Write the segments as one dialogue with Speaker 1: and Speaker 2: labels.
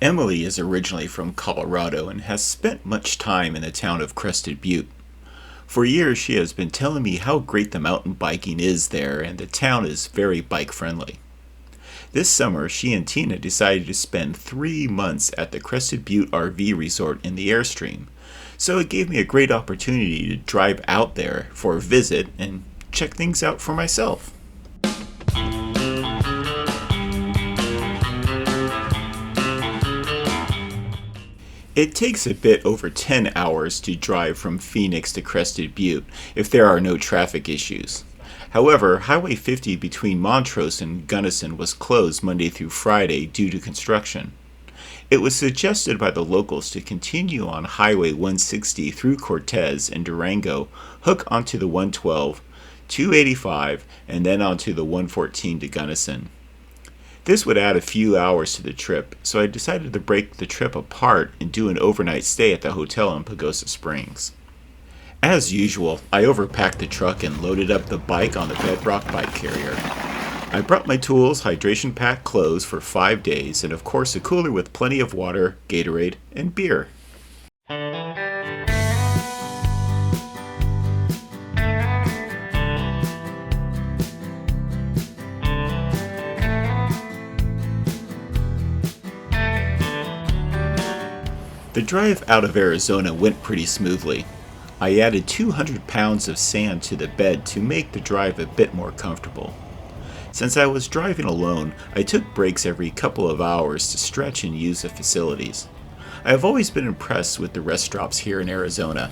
Speaker 1: Emily is originally from Colorado and has spent much time in the town of Crested Butte. For years, she has been telling me how great the mountain biking is there, and the town is very bike friendly. This summer, she and Tina decided to spend 3 months at the Crested Butte RV resort in the Airstream, so it gave me a great opportunity to drive out there for a visit and check things out for myself. It takes a bit over 10 hours to drive from Phoenix to Crested Butte if there are no traffic issues. However, Highway 50 between Montrose and Gunnison was closed Monday through Friday due to construction. It was suggested by the locals to continue on Highway 160 through Cortez and Durango, hook onto the 112, 285, and then onto the 114 to Gunnison. This would add a few hours to the trip, so I decided to break the trip apart and do an overnight stay at the hotel in Pagosa Springs. As usual, I overpacked the truck and loaded up the bike on the Bedrock bike carrier. I brought my tools, hydration pack, clothes for 5 days, and of course a cooler with plenty of water, Gatorade, and beer. The drive out of Arizona went pretty smoothly. I added 200 pounds of sand to the bed to make the drive a bit more comfortable. Since I was driving alone, I took breaks every couple of hours to stretch and use the facilities. I have always been impressed with the rest stops here in Arizona.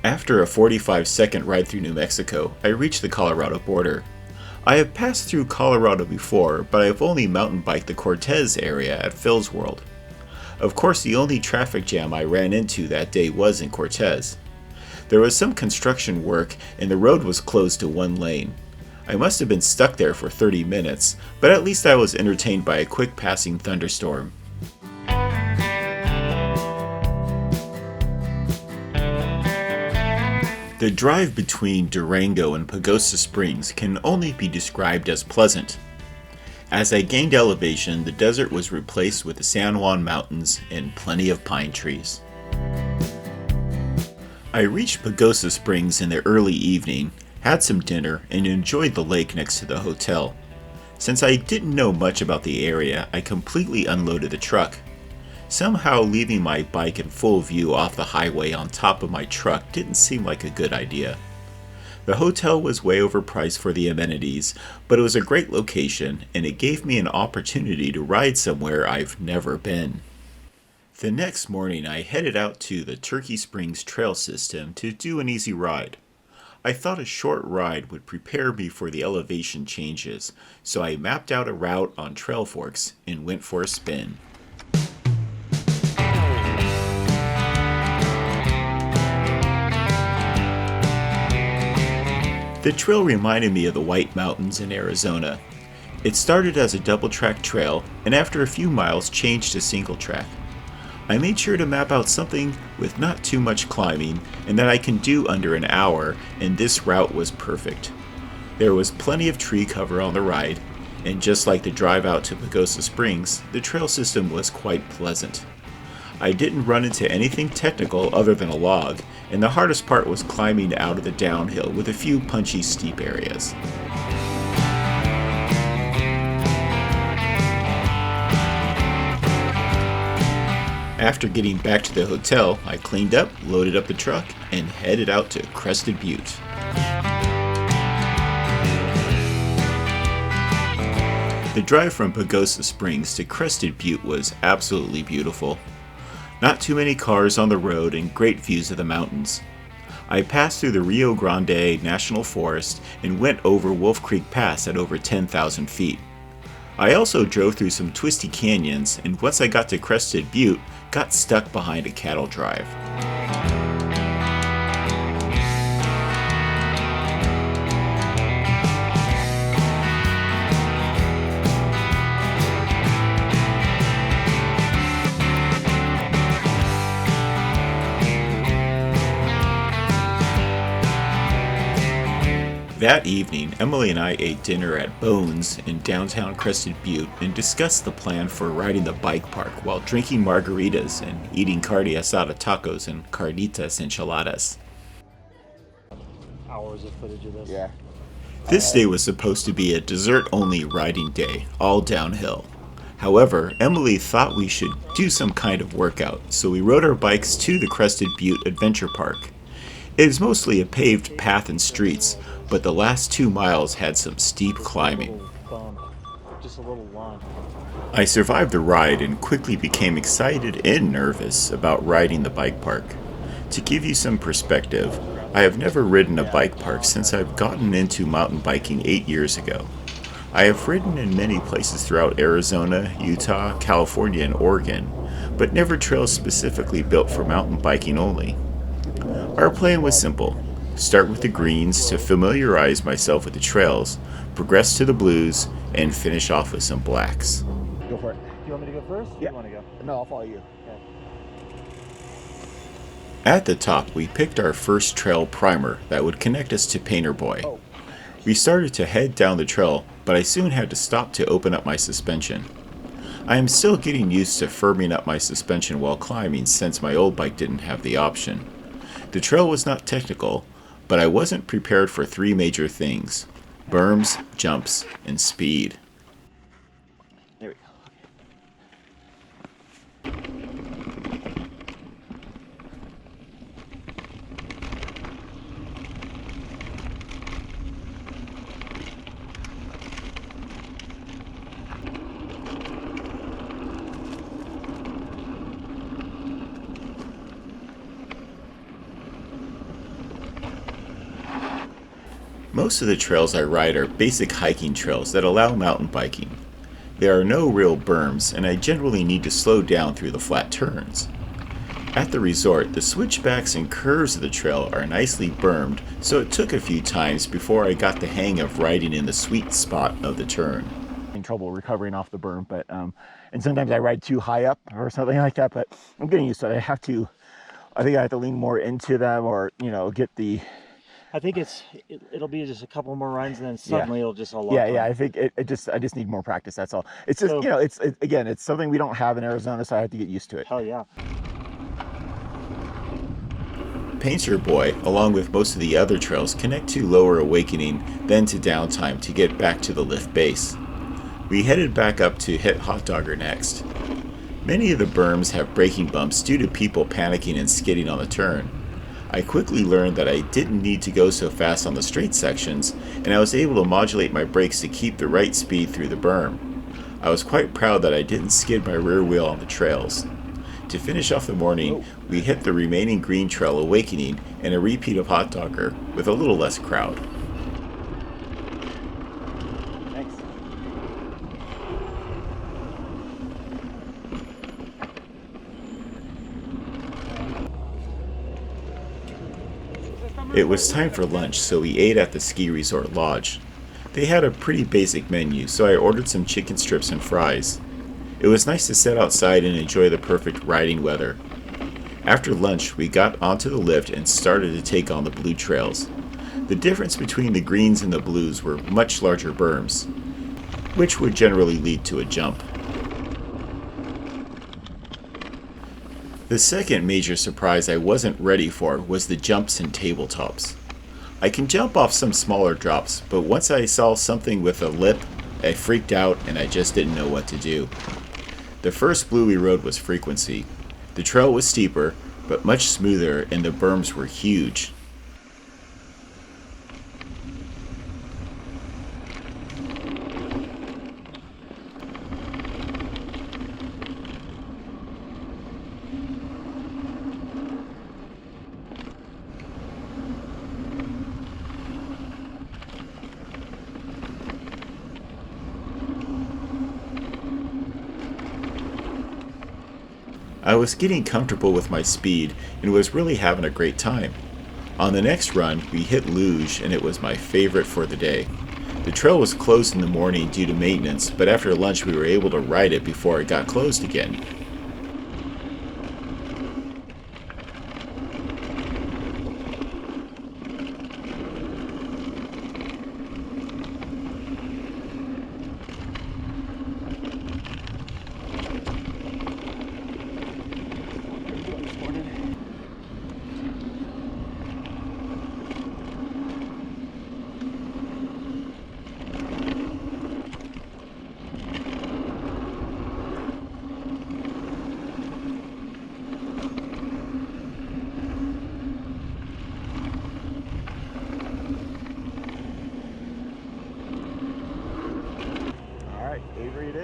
Speaker 1: After a 45-second ride through New Mexico, I reached the Colorado border. I have passed through Colorado before, but I have only mountain biked the Cortez area at Phil's World. Of course, the only traffic jam I ran into that day was in Cortez. There was some construction work and the road was closed to one lane. I must have been stuck there for 30 minutes, but at least I was entertained by a quick passing thunderstorm. The drive between Durango and Pagosa Springs can only be described as pleasant. As I gained elevation, the desert was replaced with the San Juan Mountains and plenty of pine trees. I reached Pagosa Springs in the early evening, had some dinner, and enjoyed the lake next to the hotel. Since I didn't know much about the area, I completely unloaded the truck. Somehow leaving my bike in full view off the highway on top of my truck didn't seem like a good idea. The hotel was way overpriced for the amenities, but it was a great location and it gave me an opportunity to ride somewhere I've never been. The next morning I headed out to the Turkey Springs Trail System to do an easy ride. I thought a short ride would prepare me for the elevation changes, so I mapped out a route on Trail Forks and went for a spin. The trail reminded me of the White Mountains in Arizona. It started as a double-track trail and after a few miles changed to single track. I made sure to map out something with not too much climbing and that I can do under an hour, and this route was perfect. There was plenty of tree cover on the ride, and just like the drive out to Pagosa Springs, the trail system was quite pleasant. I didn't run into anything technical other than a log, and the hardest part was climbing out of the downhill with a few punchy steep areas. After getting back to the hotel, I cleaned up, loaded up the truck, and headed out to Crested Butte. The drive from Pagosa Springs to Crested Butte was absolutely beautiful. Not too many cars on the road and great views of the mountains. I passed through the Rio Grande National Forest and went over Wolf Creek Pass at over 10,000 feet. I also drove through some twisty canyons, and once I got to Crested Butte, got stuck behind a cattle drive. That evening, Emily and I ate dinner at Bones in downtown Crested Butte and discussed the plan for riding the bike park while drinking margaritas and eating carne asada tacos and carnitas enchiladas.
Speaker 2: Hours of footage of this.
Speaker 3: Yeah.
Speaker 1: This day was supposed to be a dessert-only riding day, all downhill. However, Emily thought we should do some kind of workout, so we rode our bikes to the Crested Butte Adventure Park. It is mostly a paved path and streets, but the last 2 miles had some steep climbing.
Speaker 2: Just a little lawn.
Speaker 1: I survived the ride and quickly became excited and nervous about riding the bike park. To give you some perspective, I have never ridden a bike park since I've gotten into mountain biking 8 years ago. I have ridden in many places throughout Arizona, Utah, California, and Oregon, but never trails specifically built for mountain biking only. Our plan was simple: start with the greens to familiarize myself with the trails, progress to the blues, and finish off with some blacks.
Speaker 3: Go for it.
Speaker 2: Do you want me to go first?
Speaker 3: Yeah.
Speaker 2: You want to go?
Speaker 3: No, I'll follow you.
Speaker 2: Okay.
Speaker 1: At the top, we picked our first trail primer that would connect us to Painter Boy. We started to head down the trail, but I soon had to stop to open up my suspension. I am still getting used to firming up my suspension while climbing since my old bike didn't have the option. The trail was not technical, but I wasn't prepared for 3 major things: berms, jumps, and speed.
Speaker 3: There we go.
Speaker 1: Most of the trails I ride are basic hiking trails that allow mountain biking. There are no real berms, and I generally need to slow down through the flat turns. At the resort, the switchbacks and curves of the trail are nicely bermed, so it took a few times before I got the hang of riding in the sweet spot of the turn.
Speaker 3: In trouble recovering off the berm, but and sometimes I ride too high up or something like that, but I'm getting used to it. I think I have to lean more into them, or get the.
Speaker 2: I think it'll be just a couple more runs, and then suddenly it'll just all.
Speaker 3: Yeah. I think I just need more practice. That's all. It's just it's something we don't have in Arizona, so I have to get used to it.
Speaker 2: Hell yeah.
Speaker 1: Painter Boy, along with most of the other trails, connect to Lower Awakening, then to Downtime to get back to the lift base. We headed back up to hit Hot Dogger next. Many of the berms have braking bumps due to people panicking and skidding on the turn. I quickly learned that I didn't need to go so fast on the straight sections, and I was able to modulate my brakes to keep the right speed through the berm. I was quite proud that I didn't skid my rear wheel on the trails. To finish off the morning, we hit the remaining green trail Awakening and a repeat of Hot Dogger with a little less crowd.
Speaker 3: Thanks.
Speaker 1: It was time for lunch, so we ate at the ski resort lodge. They had a pretty basic menu, so I ordered some chicken strips and fries. It was nice to sit outside and enjoy the perfect riding weather. After lunch, we got onto the lift and started to take on the blue trails. The difference between the greens and the blues were much larger berms, which would generally lead to a jump. The second major surprise I wasn't ready for was the jumps and tabletops. I can jump off some smaller drops, but once I saw something with a lip, I freaked out and I just didn't know what to do. The first blue we rode was Frequency. The trail was steeper, but much smoother, and the berms were huge. I was getting comfortable with my speed and was really having a great time. On the next run, we hit Luge, and it was my favorite for the day. The trail was closed in the morning due to maintenance, but after lunch we were able to ride it before it got closed again.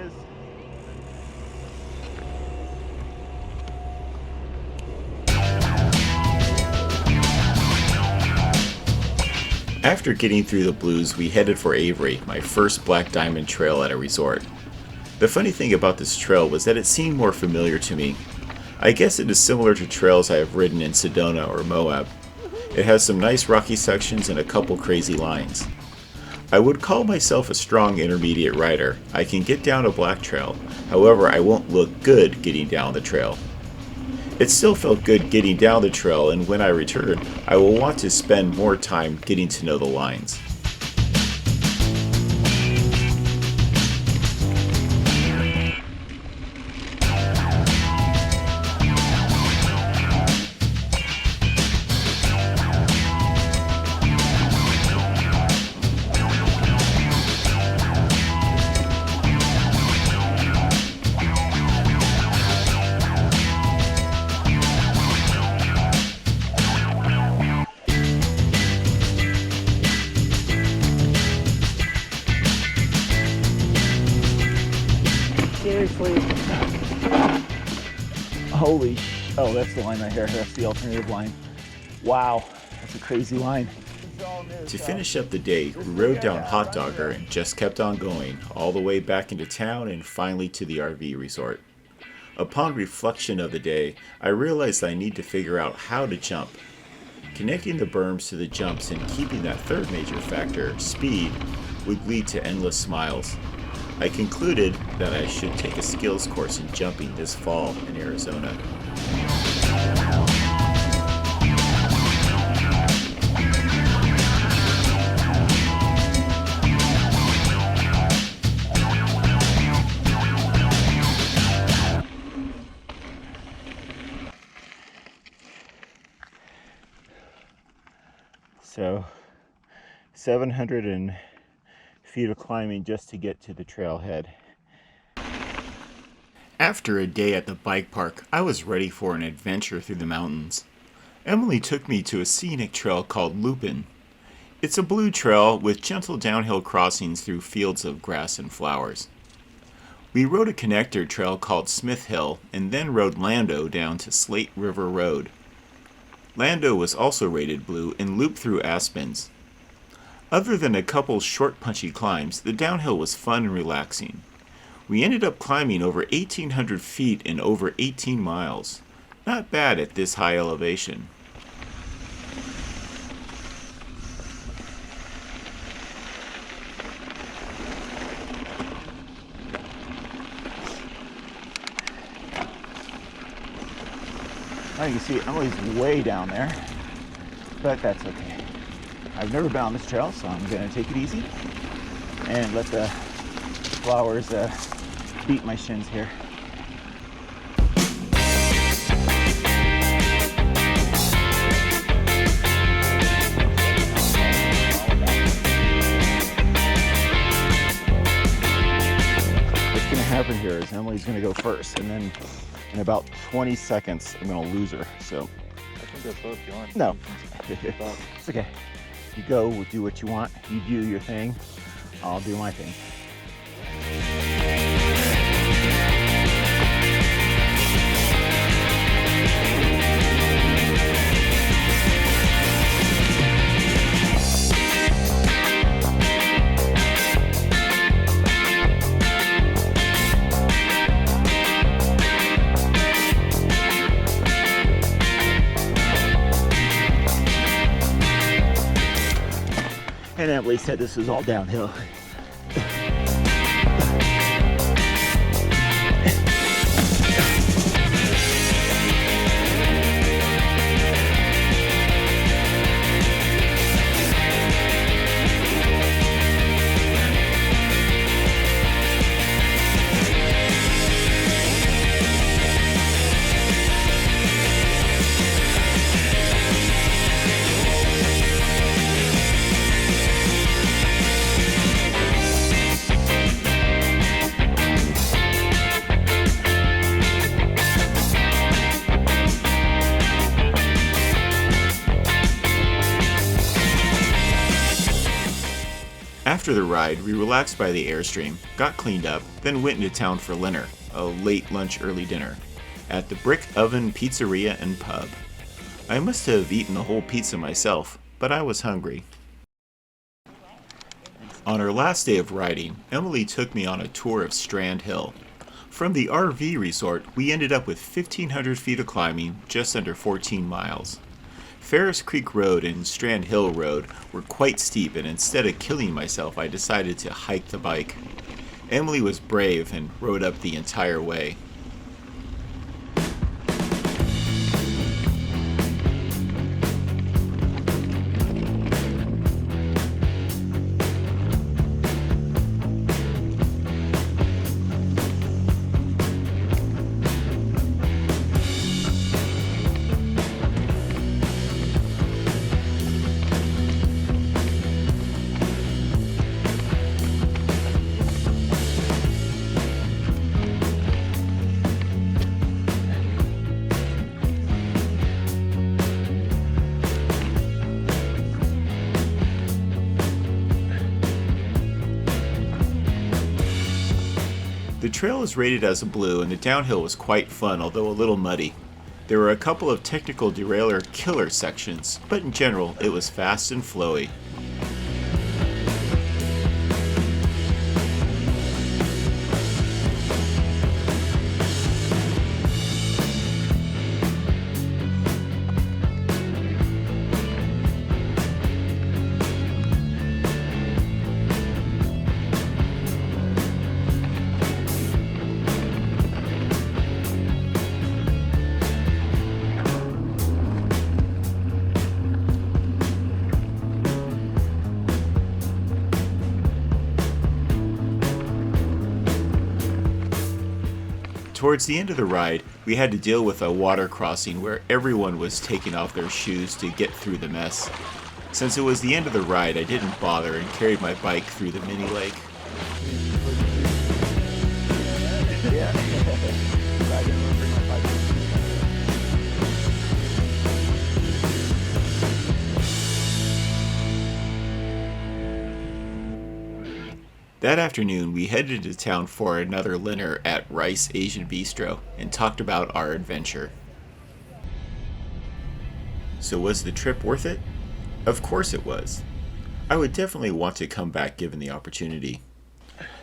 Speaker 3: is.
Speaker 1: After getting through the blues, we headed for Avery, my first Black Diamond trail at a resort. The funny thing about this trail was that it seemed more familiar to me. I guess it is similar to trails I have ridden in Sedona or Moab. It has some nice rocky sections and a couple crazy lines. I would call myself a strong intermediate rider. I can get down a black trail, however I won't look good getting down the trail. It still felt good getting down the trail, and when I return, I will want to spend more time getting to know the lines.
Speaker 2: Seriously.
Speaker 3: Holy oh, that's the line right here. That's the alternative line. Wow, that's a crazy line.
Speaker 1: To finish up the day, we rode down Hot Dogger and just kept on going, all the way back into town and finally to the RV resort. Upon reflection of the day, I realized I need to figure out how to jump. Connecting the berms to the jumps and keeping that third major factor, speed, would lead to endless smiles. I concluded that I should take a skills course in jumping this fall in Arizona.
Speaker 3: So 700 feet of climbing just to get to the trailhead.
Speaker 1: After a day at the bike park, I was ready for an adventure through the mountains. Emily took me to a scenic trail called Lupine. It's a blue trail with gentle downhill crossings through fields of grass and flowers. We rode a connector trail called Smith Hill and then rode Lando down to Slate River Road. Lando was also rated blue and looped through aspens. Other than a couple short punchy climbs, the downhill was fun and relaxing. We ended up climbing over 1,800 feet in over 18 miles. Not bad at this high elevation.
Speaker 3: Now you can see Emily's way down there, but that's okay. I've never been on this trail, so I'm gonna take it easy and let the flowers beat my shins here. What's gonna happen here is Emily's gonna go first, and then in about 20 seconds, I'm gonna lose her. So
Speaker 2: I can go slow if you want.
Speaker 3: no, it's okay. You go, we'll do what you want. You do your thing. I'll do my thing. And Emily said this was all downhill.
Speaker 1: After the ride, we relaxed by the Airstream, got cleaned up, then went into town for dinner, a late lunch early dinner, at the Brick Oven Pizzeria and Pub. I must have eaten the whole pizza myself, but I was hungry. On our last day of riding, Emily took me on a tour of Strand Hill. From the RV resort, we ended up with 1,500 feet of climbing, just under 14 miles. Ferris Creek Road and Strand Hill Road were quite steep, and instead of killing myself, I decided to hike the bike. Emily was brave and rode up the entire way. The trail is rated as a blue, and the downhill was quite fun, although a little muddy. There were a couple of technical derailleur killer sections, but in general it was fast and flowy. Towards the end of the ride, we had to deal with a water crossing where everyone was taking off their shoes to get through the mess. Since it was the end of the ride, I didn't bother and carried my bike through the mini lake. That afternoon, we headed to town for another dinner at Rice Asian Bistro and talked about our adventure. So was the trip worth it? Of course it was. I would definitely want to come back given the opportunity.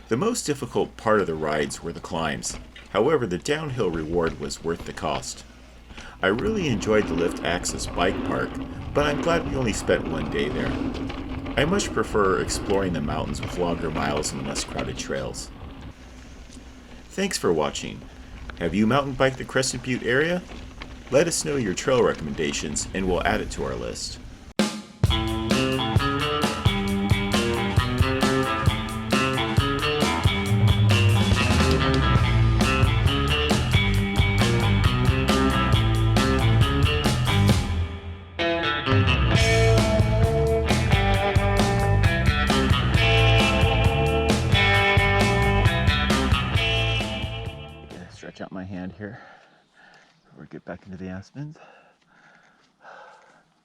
Speaker 1: The most difficult part of the rides were the climbs. However, the downhill reward was worth the cost. I really enjoyed the Lift Access bike park, but I'm glad we only spent one day there. I much prefer exploring the mountains with longer miles and less crowded trails. Thanks for watching. Have you mountain biked the Crested Butte area? Let us know your trail recommendations and we'll add it to our list.
Speaker 3: Stretch out my hand here before we get back into the aspens.